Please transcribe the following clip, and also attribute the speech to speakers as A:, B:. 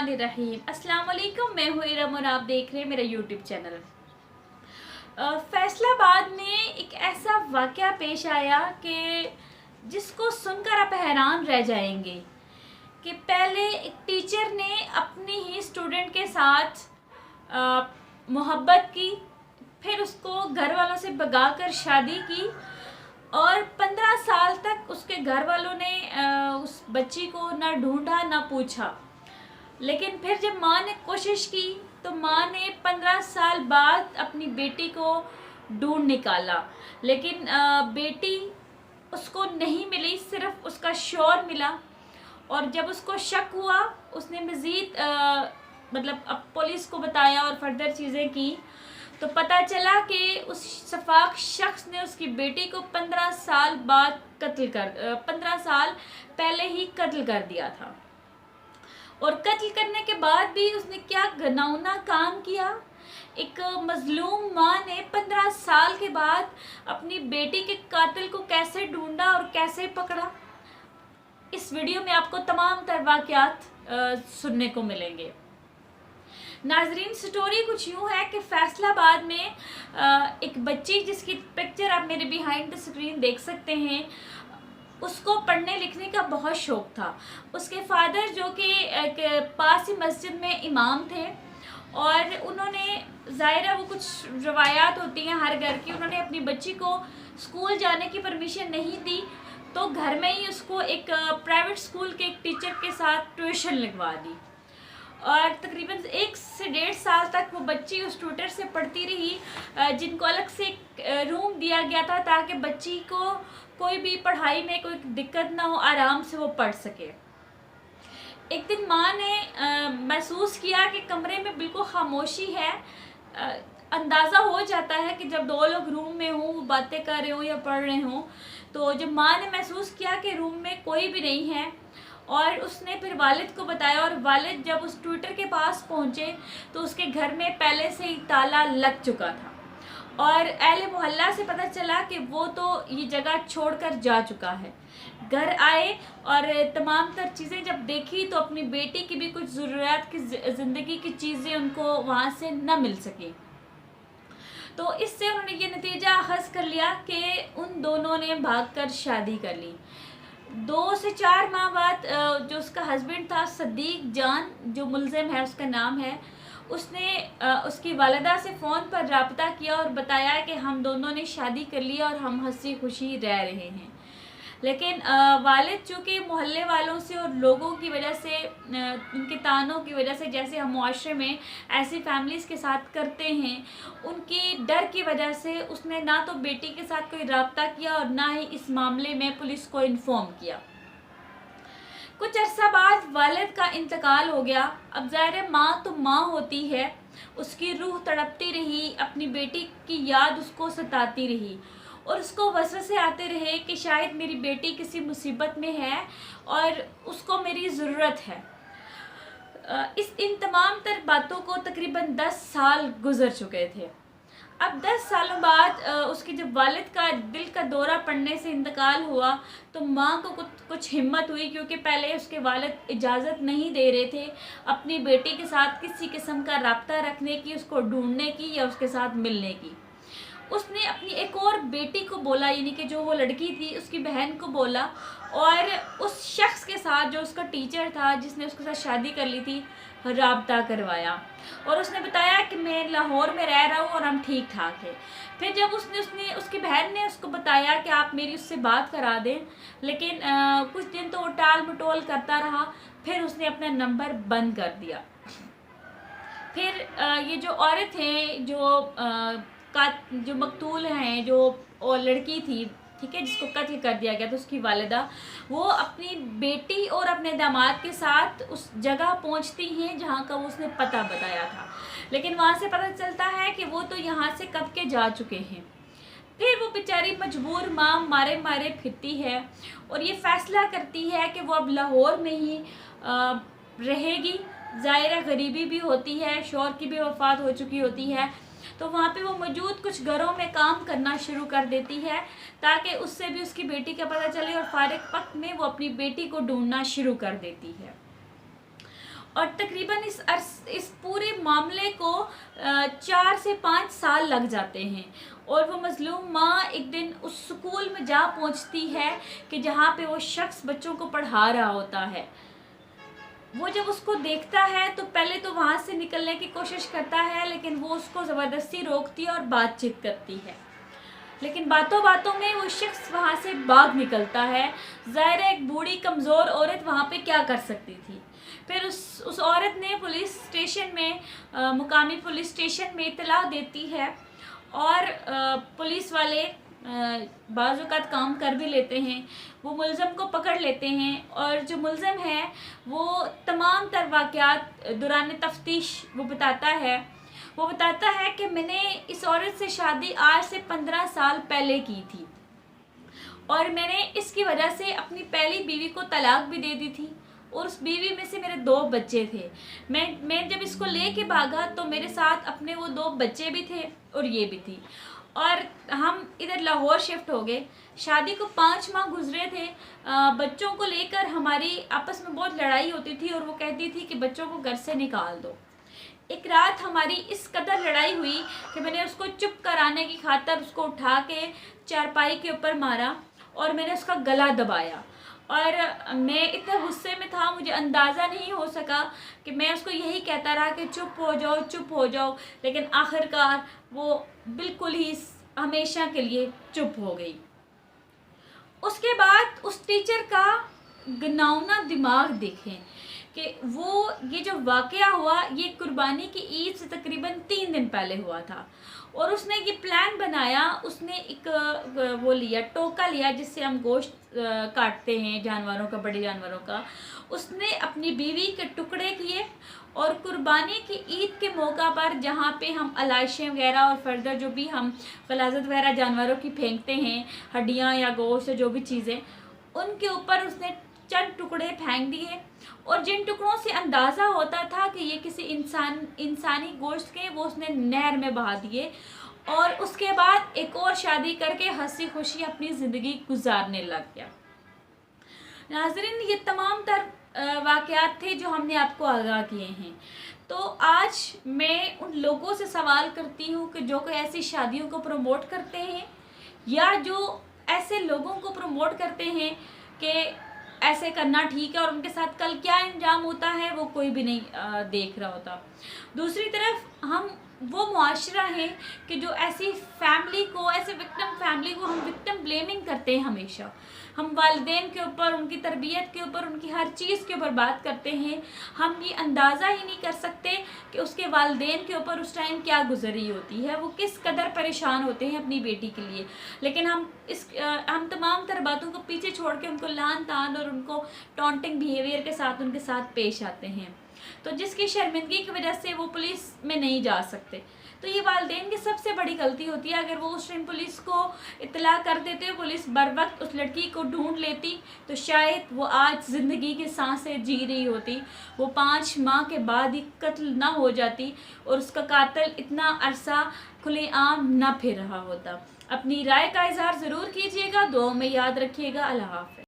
A: बिस्मिल्लाहिर्रहमानिर्रहीम। अस्सलाम वालेकुम, मैं हूँ इरम और आप देख रहे हैं मेरा यूट्यूब चैनल। फैसलाबाद में एक ऐसा वाक़या पेश आया कि जिसको सुनकर आप हैरान रह जाएंगे कि पहले एक टीचर ने अपनी ही स्टूडेंट के साथ मोहब्बत की, फिर उसको घर वालों से भगाकर शादी की और 15 साल तक उसके घर वालों ने उस बच्ची को ना ढूंढा ना पूछा। लेकिन फिर जब माँ ने कोशिश की तो माँ ने 15 साल बाद अपनी बेटी को ढूंढ निकाला, लेकिन बेटी उसको नहीं मिली, सिर्फ उसका शौहर मिला। और जब उसको शक हुआ उसने मज़ीद अब पुलिस को बताया और फर्दर चीज़ें की तो पता चला कि उस शफाक शख्स ने उसकी बेटी को 15 साल बाद 15 साल पहले ही कत्ल कर दिया था। और कत्ल करने के बाद भी उसने क्या घिनौना काम किया। एक मजलूम माँ ने 15 साल के बाद अपनी बेटी के कातिल को कैसे ढूंढा और कैसे पकड़ा। इस वीडियो में आपको तमाम तर वाक़यात सुनने को मिलेंगे। नाजरीन, स्टोरी कुछ यूँ है कि फैसलाबाद में एक बच्ची जिसकी पिक्चर आप मेरे बिहाइंड द स्क्रीन देख सकते हैं, उसको पढ़ने लिखने का बहुत शौक़ था। उसके फादर जो कि पास ही मस्जिद में इमाम थे और उन्होंने, ज़ाहिर है वो कुछ रवायात होती हैं हर घर की, उन्होंने अपनी बच्ची को स्कूल जाने की परमिशन नहीं दी तो घर में ही उसको एक प्राइवेट स्कूल के एक टीचर के साथ ट्यूशन लगवा दी। और तकरीबन 1 से 1.5 साल तक वो बच्ची उस ट्यूटर से पढ़ती रही, जिनको अलग से एक रूम दिया गया था ताकि बच्ची को कोई भी पढ़ाई में कोई दिक्कत ना हो, आराम से वो पढ़ सके। एक दिन माँ ने महसूस किया कि कमरे में बिल्कुल खामोशी है। अंदाज़ा हो जाता है कि जब 2 लोग रूम में हों, वो बातें कर रहे हों या पढ़ रहे हों। तो जब माँ ने महसूस किया कि रूम में कोई भी नहीं है और उसने फिर वालिद को बताया, और वालिद जब उस ट्यूटर के पास पहुँचे तो उसके घर में पहले से ही ताला लग चुका था और अहले मोहल्ला से पता चला कि वो तो ये जगह छोड़कर जा चुका है। घर आए और तमाम तर चीज़ें जब देखी तो अपनी बेटी की भी कुछ ज़रूरत की ज़िंदगी की चीज़ें उनको वहाँ से न मिल सकी। तो इससे उन्होंने ये नतीजा अख़ज़ कर लिया कि उन दोनों ने भागकर शादी कर ली। 2 से 4 माह बाद जो उसका हस्बैंड था, सदीक जान जो मुलज़िम है उसका नाम है, उसने उसकी वालिदा से फ़ोन पर रब्ता किया और बताया कि हम दोनों ने शादी कर ली और हम हंसी खुशी रह रहे हैं। लेकिन वालिद चूँकि मोहल्ले वालों से और लोगों की वजह से, उनके तानों की वजह से, जैसे हम मुआशरे में ऐसी फैमिलीज़ के साथ करते हैं, उनकी डर की वजह से उसने ना तो बेटी के साथ कोई रब्ता किया और ना ही इस मामले में पुलिस को इन्फॉर्म किया। कुछ अरसा बाद वालिद का इंतकाल हो गया। अब ज़ाहिर माँ तो माँ होती है, उसकी रूह तड़पती रही, अपनी बेटी की याद उसको सताती रही और उसको वसवसे आते रहे कि शायद मेरी बेटी किसी मुसीबत में है और उसको मेरी ज़रूरत है। इन तमाम तर बातों को तकरीबन 10 साल गुज़र चुके थे। अब 10 सालों बाद उसकी जब वालिद का दिल का दौरा पड़ने से इंतकाल हुआ तो माँ को कुछ हिम्मत हुई, क्योंकि पहले उसके वालिद इजाज़त नहीं दे रहे थे अपनी बेटी के साथ किसी किस्म का रब्ता रखने की, उसको ढूंढने की या उसके साथ मिलने की। उसने अपनी एक और बेटी को बोला, यानी कि जो वो लड़की थी उसकी बहन को बोला और उस शख्स के साथ जो उसका टीचर था जिसने उसके साथ शादी कर ली थी राब्ता करवाया और उसने बताया कि मैं लाहौर में रह रहा हूँ और हम ठीक ठाक हैं। फिर जब उसकी बहन ने उसको बताया कि आप मेरी उससे बात करा दें, लेकिन कुछ दिन तो वो टाल मटोल करता रहा, फिर उसने अपना नंबर बंद कर दिया। फिर ये जो औरत है जो मकतूल हैं, जो और लड़की थी, ठीक है, जिसको कत्ल कर दिया गया था, उसकी वालिदा, वो अपनी बेटी और अपने दामाद के साथ उस जगह पहुंचती हैं जहां का वो उसने पता बताया था, लेकिन वहां से पता चलता है कि वो तो यहाँ से कब के जा चुके हैं। फिर वो बेचारी मजबूर माँ मारे मारे फिरती है और ये फ़ैसला करती है कि वो अब लाहौर में ही रहेगी। ज़ाहिर गरीबी भी होती है, शौहर की भी वफ़ात हो चुकी होती है, तो वहाँ पे वो मौजूद कुछ घरों में काम करना शुरू कर देती है ताकि उससे भी उसकी बेटी का पता चले और फारिग वक्त में वो अपनी बेटी को ढूंढना शुरू कर देती है। اور تقریباً اس پورے معاملے کو 4 سے 5 سال لگ جاتے ہیں، اور وہ مظلوم ماں ایک دن اس سکول میں جا پہنچتی ہے کہ جہاں پہ وہ شخص بچوں کو پڑھا رہا ہوتا ہے۔ وہ جب اس کو دیکھتا ہے تو پہلے تو وہاں سے نکلنے کی کوشش کرتا ہے، لیکن وہ اس کو زبردستی روکتی ہے اور بات چیت کرتی ہے، لیکن باتوں باتوں میں وہ شخص وہاں سے بھاگ نکلتا ہے۔ ظاہر ہے ایک بوڑھی کمزور عورت وہاں پہ کیا کر سکتی تھی۔ پھر اس عورت نے مقامی پولیس اسٹیشن میں اطلاع دیتی ہے، اور پولیس والے بعض اوقات کام کر بھی لیتے ہیں، وہ ملزم کو پکڑ لیتے ہیں، اور جو ملزم ہے وہ تمام تر واقعات دوران تفتیش وہ بتاتا ہے کہ میں نے اس عورت سے شادی آج سے 15 سال پہلے کی تھی، اور میں نے اس کی وجہ سے اپنی پہلی بیوی کو طلاق بھی دے دی تھی، اور اس بیوی میں سے میرے 2 بچے تھے۔ میں جب اس کو لے کے بھاگا تو میرے ساتھ اپنے وہ 2 بچے بھی تھے اور یہ بھی تھی، اور ہم ادھر لاہور شفٹ ہو گئے۔ شادی کو 5 ماہ گزرے تھے۔ بچوں کو لے کر ہماری آپس میں بہت لڑائی ہوتی تھی، اور وہ کہتی تھی کہ بچوں کو گھر سے نکال دو۔ ایک رات ہماری اس قدر لڑائی ہوئی کہ میں نے اس کو چپ کرانے کی خاطر اس کو اٹھا کے چارپائی کے اوپر مارا، اور میں نے اس کا گلا دبایا، اور میں اتنے غصے میں تھا، مجھے اندازہ نہیں ہو سکا کہ میں اس کو یہی کہتا رہا کہ چپ ہو جاؤ، لیکن آخرکار وہ بالکل ہی ہمیشہ کے لیے چپ ہو گئی۔ اس کے بعد اس ٹیچر کا گناؤنا دماغ دیکھیں کہ یہ جو واقعہ ہوا یہ قربانی کی عید سے تقریباً 3 دن پہلے ہوا تھا، اور اس نے یہ پلان بنایا، اس نے ایک ٹوکا لیا جس سے ہم گوشت کاٹتے ہیں جانوروں کا، بڑے جانوروں کا۔ اس نے اپنی بیوی کے ٹکڑے کیے، اور قربانی کی عید کے موقع پر جہاں پہ ہم علائشیں وغیرہ اور فردر جو بھی ہم غلاظت وغیرہ جانوروں کی پھینکتے ہیں، ہڈیاں یا گوشت جو بھی چیزیں، ان کے اوپر اس نے چند ٹکڑے پھینک دیے، اور جن ٹکڑوں سے اندازہ ہوتا تھا کہ یہ کسی انسانی گوشت کے، وہ اس نے نہر میں بہا دیے، اور اس کے بعد ایک اور شادی کر کے ہنسی خوشی اپنی زندگی گزارنے لگ گیا۔ ناظرین، یہ تمام تر واقعات تھے جو ہم نے آپ کو آگاہ کیے ہیں۔ تو آج میں ان لوگوں سے سوال کرتی ہوں کہ جو کوئی ایسی شادیوں کو پروموٹ کرتے ہیں، یا جو ایسے لوگوں کو پروموٹ کرتے ہیں کہ ایسے کرنا ٹھیک ہے، اور ان کے ساتھ کل کیا انجام ہوتا ہے وہ کوئی بھی نہیں دیکھ رہا ہوتا۔ دوسری طرف ہم وہ معاشرہ ہیں کہ جو ایسی فیملی کو، ایسے وکٹم فیملی کو ہم وکٹم بلیمنگ کرتے ہیں ہمیشہ۔ ہم والدین کے اوپر، ان کی تربیت کے اوپر، ان کی ہر چیز کے اوپر بات کرتے ہیں، ہم یہ اندازہ ہی نہیں کر سکتے کہ اس کے والدین کے اوپر اس ٹائم کیا گزر رہی ہوتی ہے، وہ کس قدر پریشان ہوتے ہیں اپنی بیٹی کے لیے، لیکن ہم تمام تر باتوں کو پیچھے چھوڑ کے ان کو لان تان اور ان کو ٹانٹنگ بیہیویئر کے ساتھ ان کے ساتھ پیش آتے ہیں، تو جس کی شرمندگی کی وجہ سے وہ پولیس میں نہیں جا سکتے۔ تو یہ والدین کی سب سے بڑی غلطی ہوتی ہے۔ اگر وہ اس ٹائم پولیس کو اطلاع کر دیتے، پولیس بر وقت اس لڑکی کو ڈھونڈ لیتی، تو شاید وہ آج زندگی کی سانسیں جی رہی ہوتی، وہ 5 ماہ کے بعد ہی قتل نہ ہو جاتی، اور اس کا قاتل اتنا عرصہ کھلے عام نہ پھر رہا ہوتا۔ اپنی رائے کا اظہار ضرور کیجیے گا، دعاؤں میں یاد رکھیے گا۔ اللہ حافظ۔